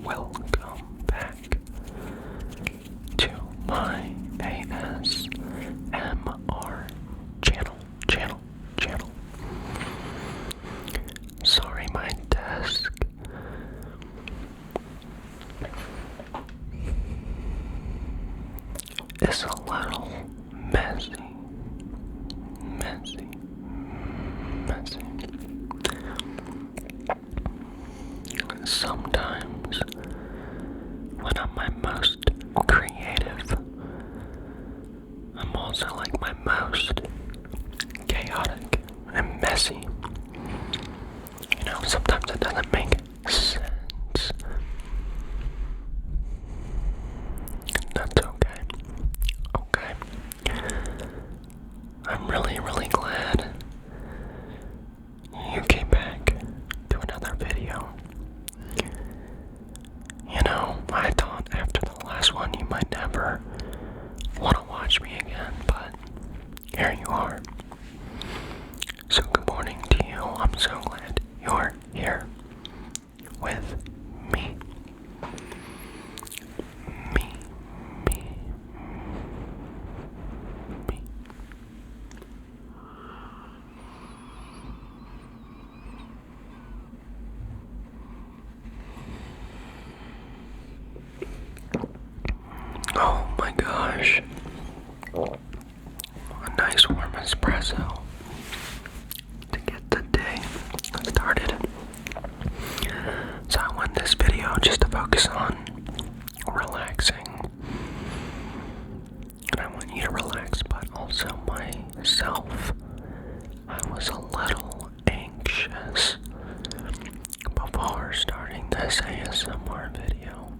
welcome back to my ASMR channel. Sorry, my desk is a little messy. Sometimes, when I'm my most creative, I'm also like my most chaotic and messy. You know, sometimes it doesn't make sense. That's okay. I'm really glad you came back to another video. You know, I thought after the last one you might never want to watch me again, but here you are. So good morning to you. I'm so glad you're here with me. Oh my gosh. A nice warm espresso to get the day started. So I want this video just to focus on relaxing. And I want you to relax, but also myself. I was a little anxious before starting this ASMR video.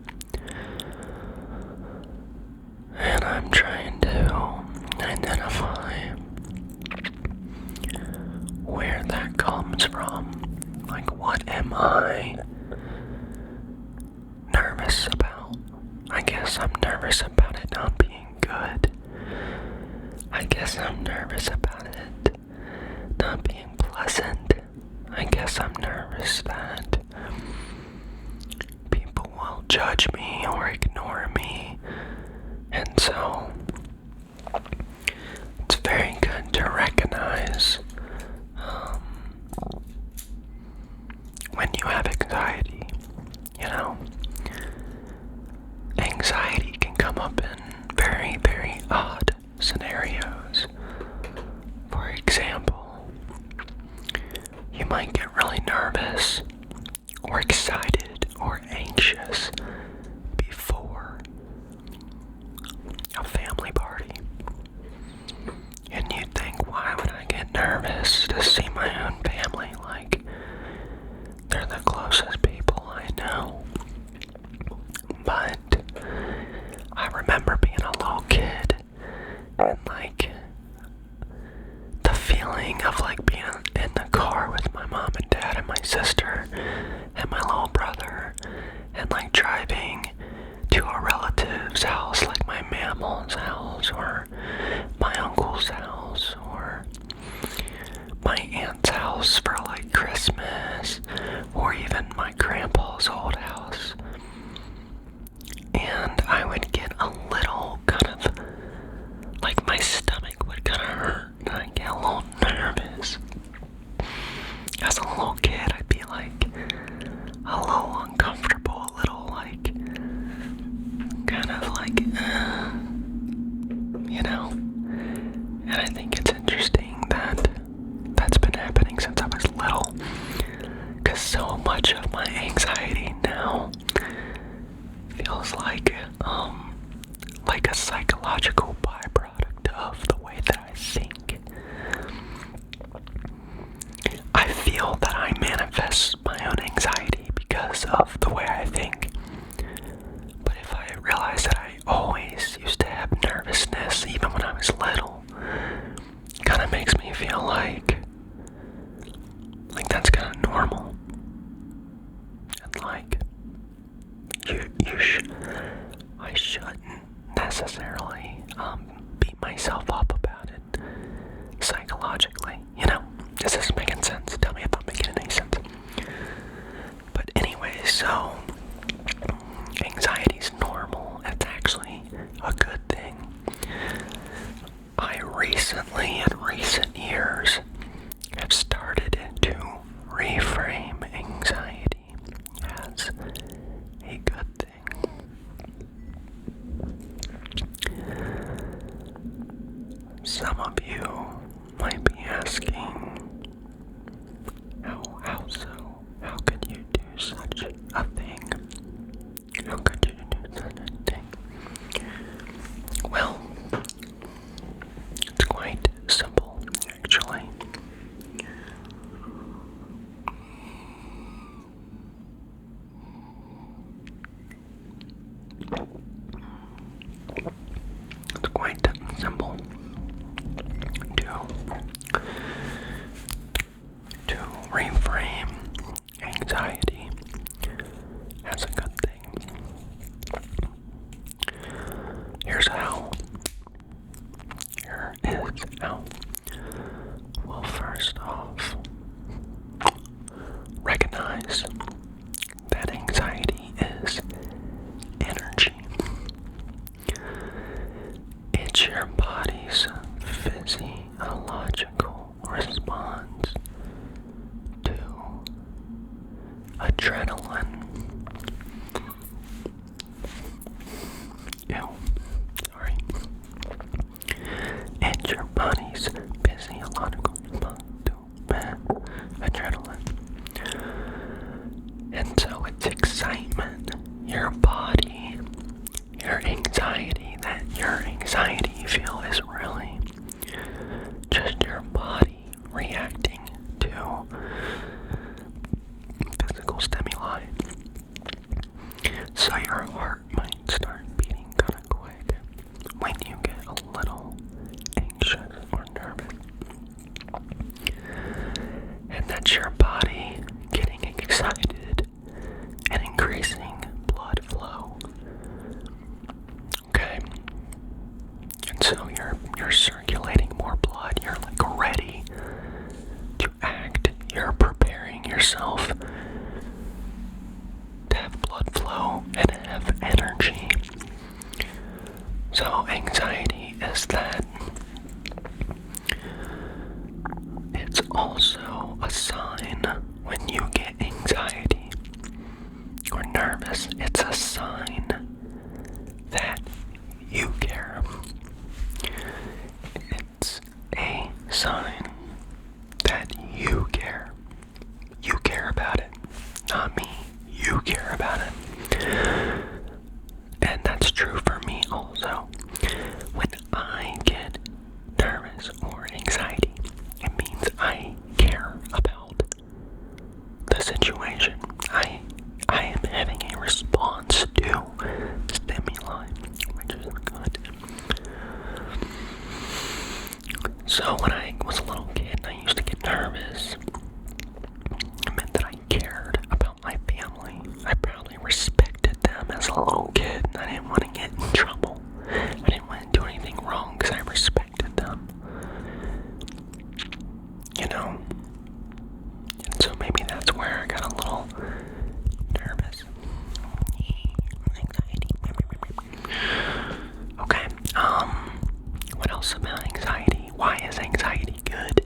And I'm trying to identify where that comes from. Like, what am I nervous about? I guess I'm nervous about it not being good. I guess I'm nervous about it not being pleasant. I guess I'm nervous that people will judge me or ignore me. And so, it's very good to recognize when you have anxiety. You know, anxiety can come up in very odd scenarios. For example, you might get really nervous or excited or anxious before a family party. And you'd think, why would I get nervous to see my own family? Like, they're the closest people I know. But I remember being a little kid and like the feeling of like being in the car with my mom and dad and my sister and my little brother and like driving to a relative's house, like my mammal's house or my uncle's house or my aunt's house for like Christmas, or even my grandpa's old house. And I would get a little kind of like my stomach would kind of hurt and I'd get a little nervous. As a little kid, I'd be like a little uncomfortable, a little like kind of like you know. And I think it's interesting that that's been happening since I was little, because so much of my anxiety now feels like a psychological byproduct of the way that I think. I feel that I manifest my own anxiety because of the way I think. But if I realize that I always used to have nervousness, even when I was little, it kind of makes me feel like that's kind of normal. And like, I shouldn't necessarily beat myself up about it psychologically. You know, is this making sense? Tell me if I'm making any sense. So, anxiety is normal. It's actually a good thing. I recently, in recent years, have started to reframe anxiety as a good thing. Some of you might be asking, how so? How could you do such a thing? How could you do such a thing? Well, it's quite simple, actually. It's quite simple to reframe anxiety as a good thing. Here's how. Here is how. Well, first off, recognize that anxiety is energy. It's your body's physiological response to adrenaline. Sorry. It's your body's physiological response to adrenaline. And so it's excitement. Your body, your anxiety, that your anxiety you feel is really just your body reacting to physical stimuli. So your heart might start beating kind of quick when you get a little anxious or nervous. And that's your body getting excited and increasing blood flow. Okay? And so you're circulating more blood. You're like ready to act. You're preparing yourself to have blood flow and have energy. So anxiety is that. It's also a sign when you get anxiety or nervous. It's a sign that you care. It's a sign that you care. You care about it, not me. You care about it. And that's true for me also. When I get nervous or anxiety, it means I care about the situation. I am having a response to stimuli, which is good. So when I was a little kid and I used to get nervous, it meant that I cared about my family. I probably respected them as a little kid. I didn't want to get in trouble. I didn't want to do anything wrong because I respected them. You know? And so maybe that's where I got a little nervous. Anxiety. Okay, what else about anxiety? Why is anxiety good?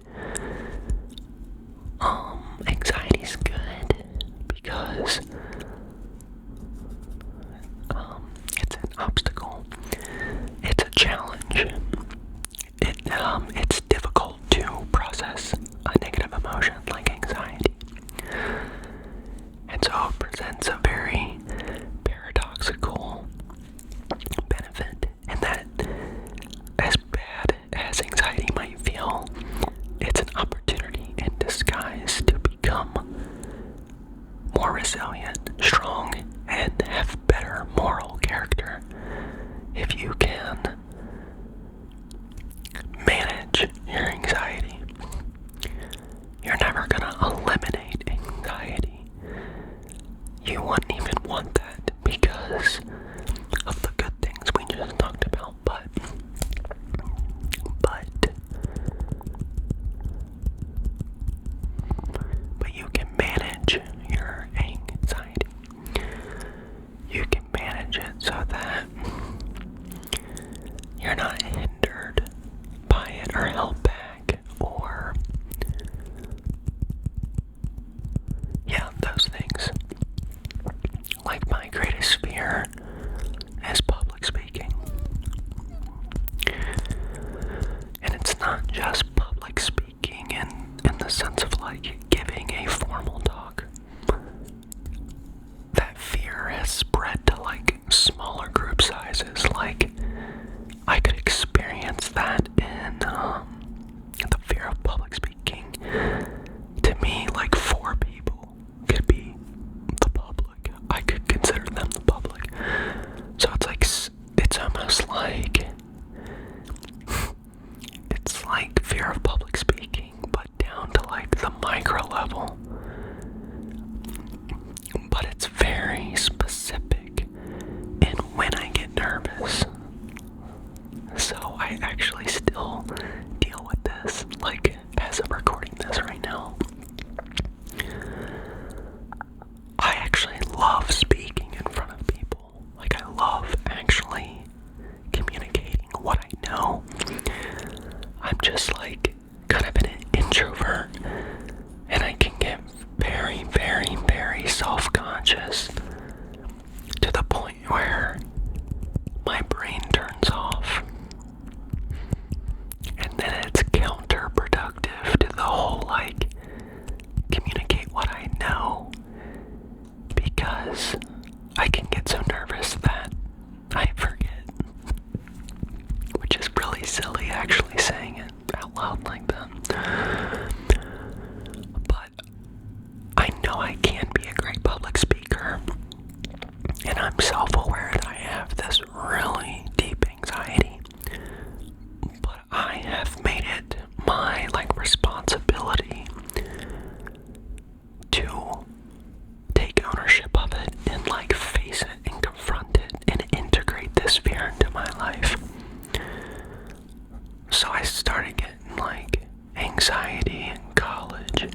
Anxiety's good because it's an obstacle. It's a challenge. It's difficult to process a negative emotion like anxiety. And so it presents a very paradoxical benefit in that as bad as anxiety might feel, it's an opportunity in disguise to become more resilient, strong, and have better moral character if you can manage your anxiety. You're never gonna eliminate anxiety. You wouldn't even want that because of the good things we just talked about, but you can manage your anxiety. subconscious to the point where my brain turns off. And then it's counterproductive to the whole, like, communicate what I know, because I can get so nervous that I forget, which is really silly actually saying it out loud like that. But I know I can be a great public speaker, and I'm self-aware that I have this really deep anxiety, but I have made it my, like, responsibility to take ownership of it and, like, face it and confront it and integrate this fear into my life. So I started getting, like, anxiety in college.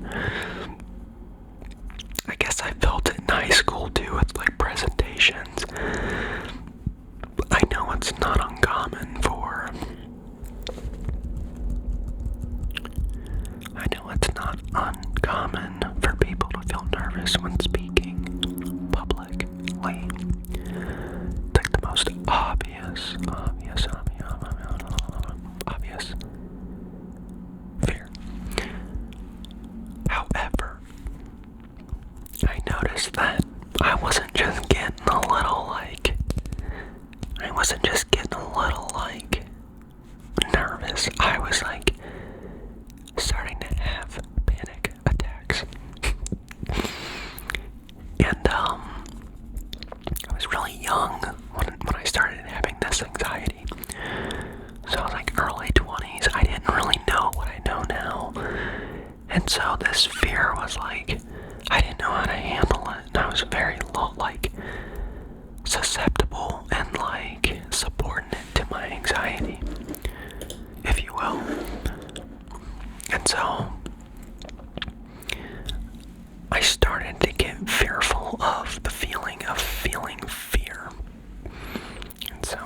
I guess I felt it in high school too with, like, presentations. I know it's not uncommon for people to feel nervous when speaking publicly. Like the most obvious fear. However, I noticed that I wasn't just getting a little nervous. I was, like, starting to have panic attacks. And I was really young when I started having this anxiety. So I was, like, early 20s. I didn't really know what I know now. And so this fear was, like, I didn't know how to handle it. And I was very susceptible and, like, subordinate to my anxiety, if you will. And so I started to get fearful of the feeling of feeling fear. And so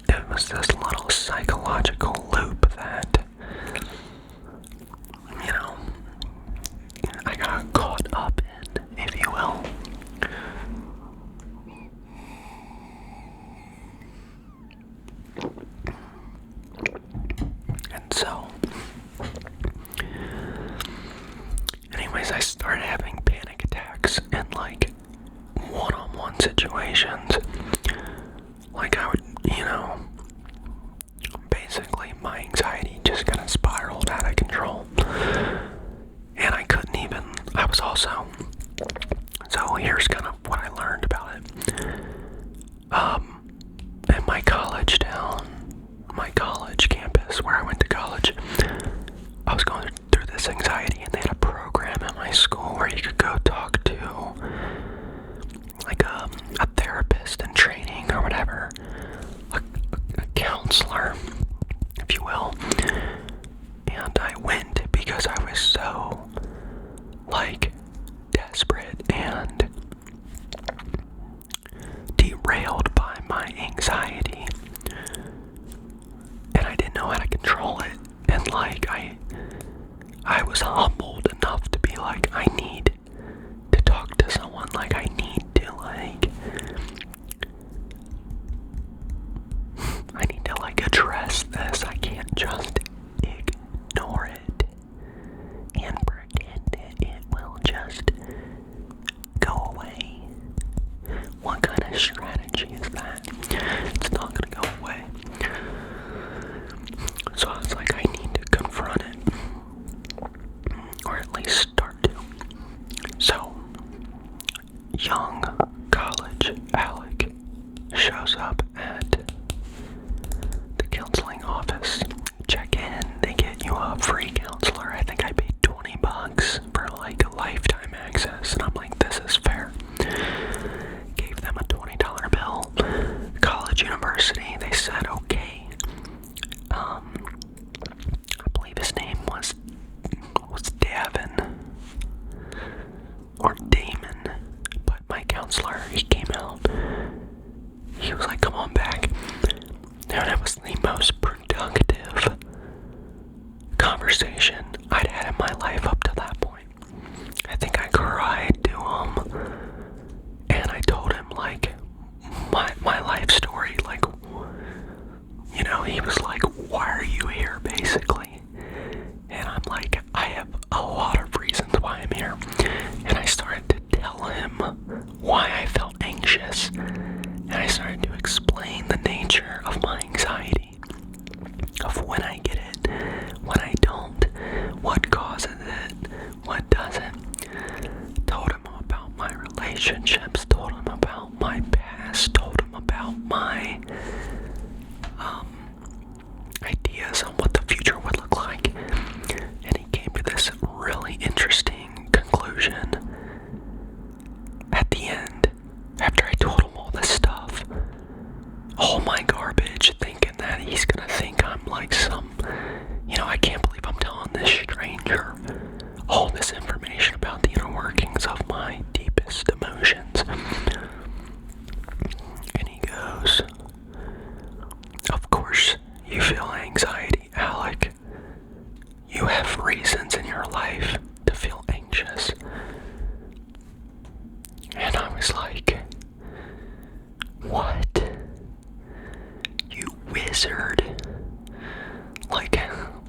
it was this little psychological loop that, you know, I got caught up in, if you will. And so, anyways, I started having panic attacks in, like, one-on-one situations. Like, I would, basically my anxiety just kind of spiraled out of control. And I was also, so here's kind of what I learned about it. At my college campus where I went to college, I was going through this anxiety, and they had a program at my school where you could go talk to, like, a therapist in training or whatever, a counselor, if you will. And I went because I was so, like, desperate and derailed by my anxiety, and I didn't know how to control it. And, like, I was humbled enough to be like, I need to talk to someone. Like, I need to, address this. I can't just ignore it and pretend it will just go away. What kind of strategy is that? It's not gonna go away. So I was like, I need to confront it, or at least start to. So, young college Alec shows up at the counseling office. Check in, they get you a free counselor. I think I paid $20 for, like, a lifetime access, and I'm like, this is fair. Gave them a $20 bill. College university, they said, okay. I believe his name was Davin or Damon, but my counselor, he came out. He was like, come on back. And it was the most productive conversation I'd had in my life up to that point. I think I cried to him. anxious. And I started to explain the nature of my anxiety, of when I get it, when I don't, what causes it, what doesn't. Told him about my relationships, told him about my past, told him about my ideas on what the future would look like. And he came to this really interesting conclusion at the end, after I told him all this stuff, all my garbage, thinking that he's gonna think I'm like I can't believe I'm telling this stranger all this information about the inner workings of my deepest emotions. And he goes, "Of course you feel anxiety, Alec. You have reasons in your life to feel anxious." And I was like, "What? You wizard. Like,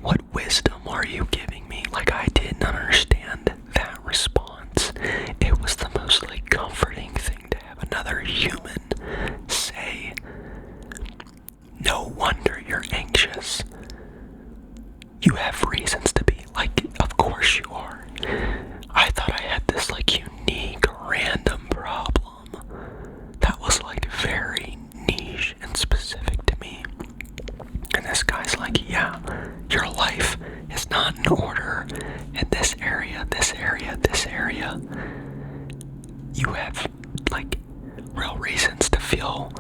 what wisdom are you giving me?" Like, I didn't understand that response. It was the most, comforting thing to have another human say, "No wonder you're anxious. You have reasons to be." Like, of course you are. I thought I had this, unique, random problem that was, very niche and specific to me. And this guy's like, "Yeah, your life is not in order in this area, this area, this area. You have, real reasons to feel,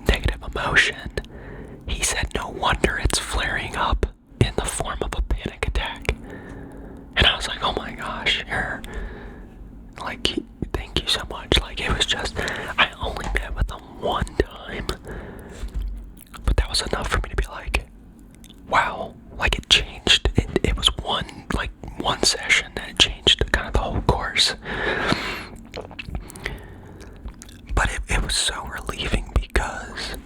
negative emotion." He said, "No wonder it's flaring up in the form of a panic attack." And I was like, "Oh my gosh, you're, thank you so much." It was just, I only met with him one time, but that was enough for me to be like, wow, it changed. It was one session that it changed kind of the whole course. But it was so relieving because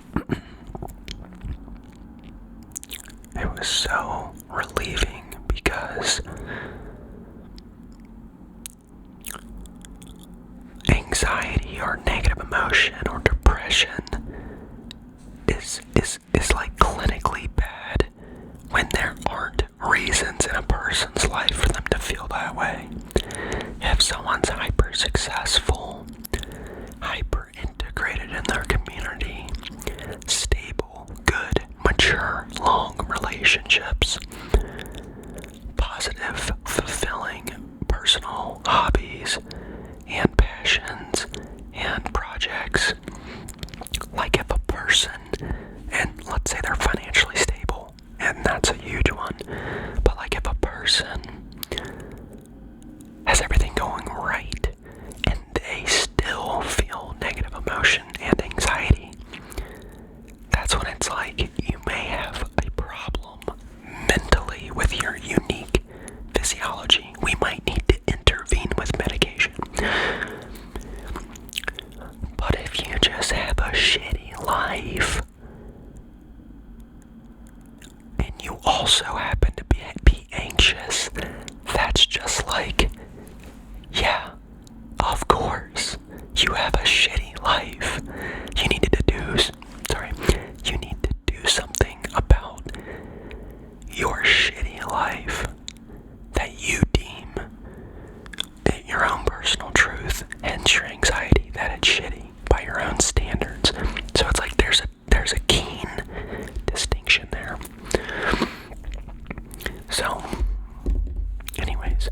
anxiety or negative emotion or depression is clinically bad when there aren't reasons in a person's life for them to feel that way. If someone's hyper successful, hyper integrated in their community, stable, good, mature, long relationships, positive, fulfilling personal hobbies and passions and projects. If a person, and let's say they're financially stable, and that's a huge one, but if a person has everything going right and they still feel negative emotion and anxiety, that's when it's you may have a problem mentally with your unique physiology. We might need to intervene with medication. But if you just have a shitty life and you also happen to be anxious, that's just yeah, of course, you have a shitty life. You need to do something about your shitty life that you deem your own personal truth, hence your anxiety that it's shitty by your own standards. So it's there's a keen distinction there. So anyways,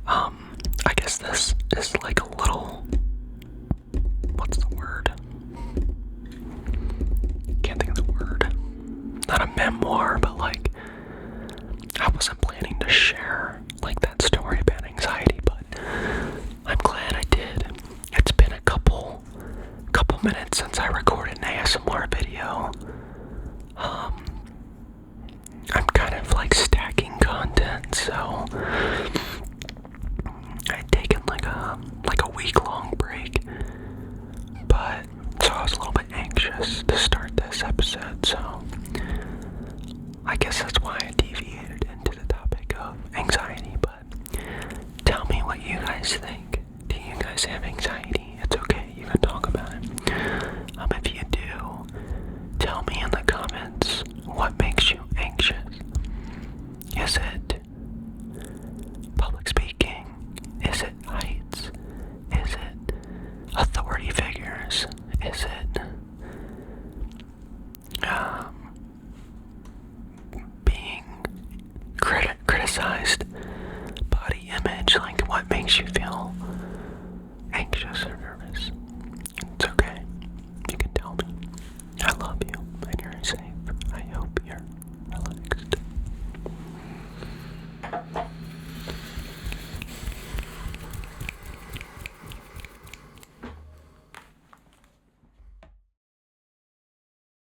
I guess this is a little, what's the word? Can't think of the word. Not a memoir, but I wasn't planning to share that story about anxiety, but I'm glad I did. It's been a couple minutes since I recorded an ASMR video. I'm kind of stacking content, so I'd taken a week-long break, but so I was a little bit anxious to start this episode, so I guess that's why I deviated into the topic of anxiety. But tell me what you guys think. Do you guys guys have anxiety, it's okay. You can talk about it. If you do, tell me in the comments what makes you anxious. Is it public speaking? Is it heights? Is it authority figures? Is it being criticized? Body image? Like, what makes you feel anxious or nervous? It's okay. You can tell me. I love you and you're safe. I hope you're relaxed.